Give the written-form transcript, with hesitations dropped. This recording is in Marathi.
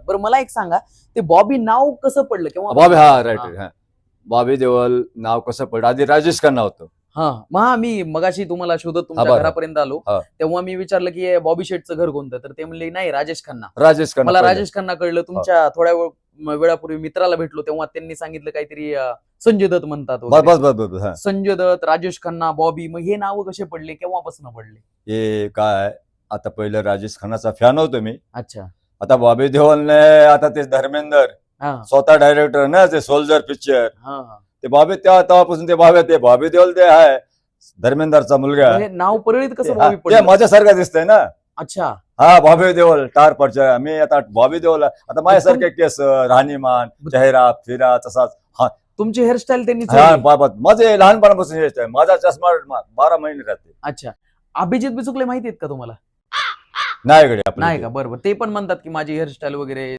बरं मला एक सांगा, ते बॉबी नाव कसं पडलं किंवा बॉबी, हा राईट हा. बॉबी देओल नाव कसं पडलं, आधी राजेश खन्ना होतं. हा मी मगाशी तुम्हाला शोधत तुमच्या बरं. घरापर्यंत आलो, हा. तेव्हा मी विचारलं की हे बॉबी शेठचं घर कोणतं, तर ते म्हणले नाही राजेश खन्ना. राजेश खन्ना मला पहिलं. राजेश खन्ना कळलं. तुमच्या थोड्या वेळापूर्वी मित्राला भेटलो तेव्हा त्यांनी सांगितलं काहीतरी संजय दत्त म्हणतात बस वगैरे. बस बस बस हा. संजय दत्त, राजेश खन्ना, बॉबी, मग हे नाव कसे पडले, केव्हापासून पडले? हे काय, आता पहिलं राजेश खन्नाचा फॅन होतो मी. अच्छा. आता बॉबी देओलने, आता ते धर्मेंद्र हा स्वतः डायरेक्टर ना ते सोल्जर पिक्चर, हा. ते बॉबी तेव्हापासून ते बॉबी देओल ते आहे धर्मेंद्रचा मुलगा. हे नाव परळीत कसं हा, बॉबी ते पडलं? माझ्यासारखं दिसतंय ना. अच्छा. हा बॉबी देओल टार पडच्या मी आता बॉबी देओल आता माझ्यासारखे केस, राहणीमान, चेहरा फिरा तसाच. हा तुमची हेअरस्टाईल त्यांनी हा चोरली? बाबत माझे लहानपणापासून हेच आहे. माझा चष्मा 12 महिने राहते. अच्छा. अभिजित बिचुकले माहिती आहेत का तुम्हाला? नाही गड्या आपल्याला नाही ते. का? बरोबर. ते पण म्हणतात की माझी हेअरस्टाईल वगैरे